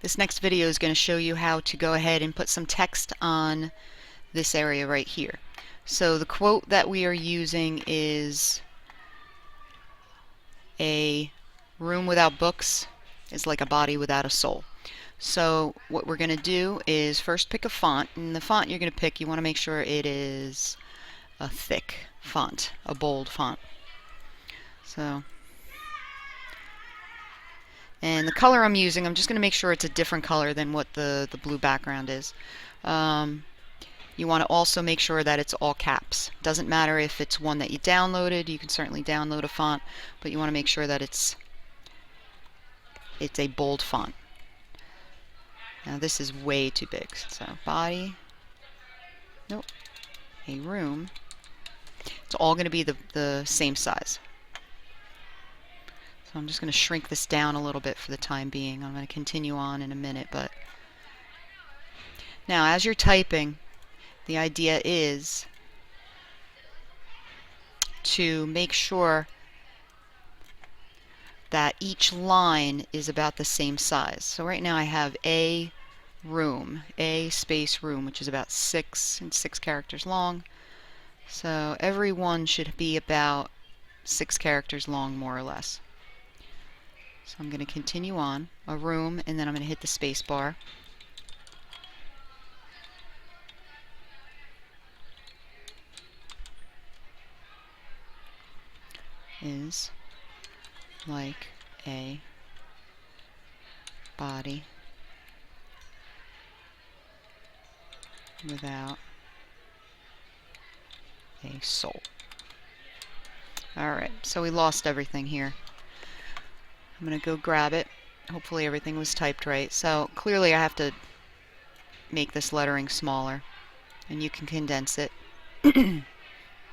This next video is going to show you how to go ahead and put some text on this area right here. So the quote that we are using is, "A room without books is like a body without a soul." So what we're going to do is first pick a font, and the font you're going to pick, you want to make sure it is a thick font, a bold font. And the color I'm using, I'm just going to make sure it's a different color than what the blue background is. You want to also make sure that it's all caps. Doesn't matter if it's one that you downloaded, you can certainly download a font, but you want to make sure that it's a bold font. Now this is way too big, so body, nope, a room. It's all going to be the same size. So I'm just going to shrink this down a little bit for the time being. I'm going to continue on in a minute, but now as you're typing, the idea is to make sure that each line is about the same size. So right now I have a room, a space room, which is about 6 characters long. So every one should be about 6 characters long, more or less. So I'm going to continue on, a room, and then I'm going to hit the space bar. Is like a body without a soul. Alright, so we lost everything here. I'm going to go grab it. Hopefully everything was typed right. So clearly I have to make this lettering smaller, and you can condense it.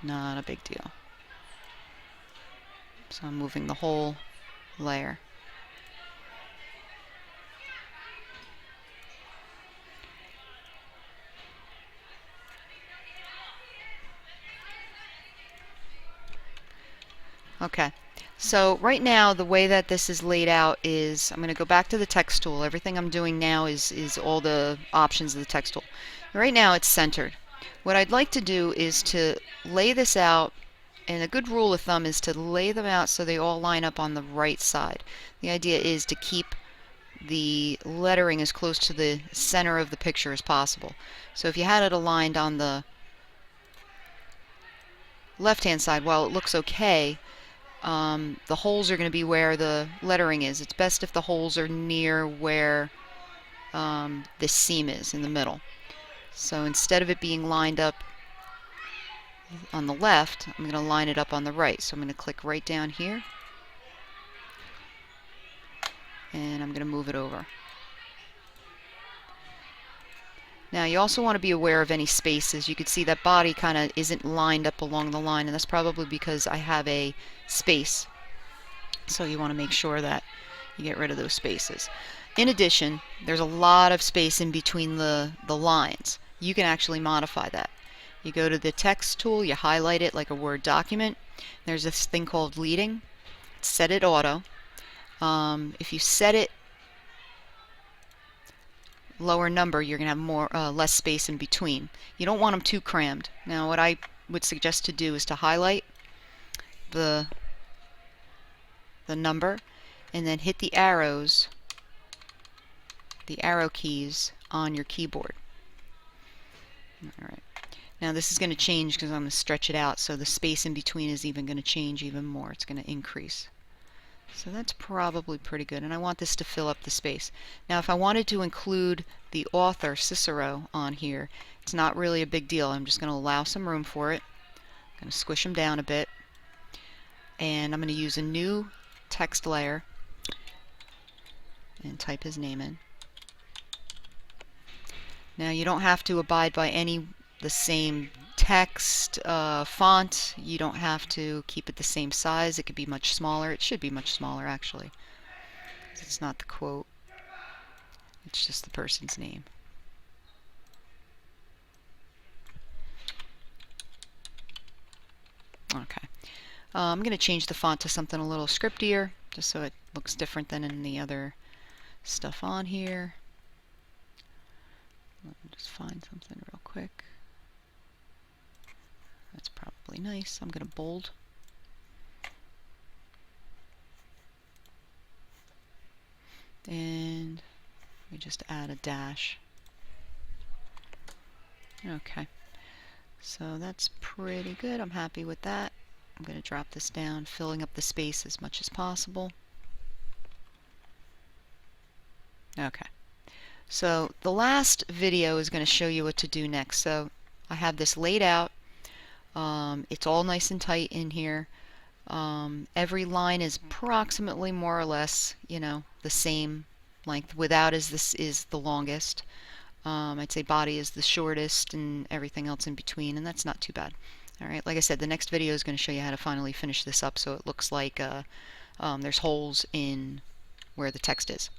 Not a big deal. So I'm moving the whole layer. Okay, so right now the way that this is laid out is, I'm going to go back to the text tool. Everything I'm doing now is all the options of the text tool. Right now it's centered. What I'd like to do is to lay this out, and a good rule of thumb is to lay them out so they all line up on the right side. The idea is to keep the lettering as close to the center of the picture as possible. So if you had it aligned on the left-hand side, while it looks okay, the holes are going to be where the lettering is. It's best if the holes are near where this seam is in the middle. So instead of it being lined up on the left, I'm going to line it up on the right. So I'm going to click right down here, and I'm going to move it over. Now you also want to be aware of any spaces. You can see that body kind of isn't lined up along the line, and that's probably because I have a space. So you want to make sure that you get rid of those spaces. In addition, there's a lot of space in between the lines. You can actually modify that. You go to the text tool, you highlight it like a Word document. There's this thing called leading. Set it auto. If you set it lower number, you're going to have less space in between. You don't want them too crammed. Now what I would suggest to do is to highlight the number, and then hit the arrow keys on your keyboard. Alright. Now this is going to change because I'm going to stretch it out, so the space in between is even going to change even more. It's going to increase. So that's probably pretty good, and I want this to fill up the space. Now if I wanted to include the author, Cicero, on here, it's not really a big deal. I'm just going to allow some room for it. I'm going to squish him down a bit, and I'm going to use a new text layer and type his name in. Now you don't have to abide by the same text font. You don't have to keep it the same size. It could be much smaller. It should be much smaller actually. It's not the quote. It's just the person's name. Okay. I'm going to change the font to something a little scriptier, just so it looks different than in the other stuff on here. Let me just find something real quick. That's probably nice. I'm going to bold. And we just add a dash. Okay, so that's pretty good. I'm happy with that. I'm going to drop this down, filling up the space as much as possible. Okay, so the last video is going to show you what to do next. So I have this laid out. It's all nice and tight in here. Every line is approximately more or less, you know, the same length. Without is this is the longest. I'd say body is the shortest and everything else in between, and that's not too bad. Alright, like I said, the next video is going to show you how to finally finish this up so it looks like there's holes in where the text is.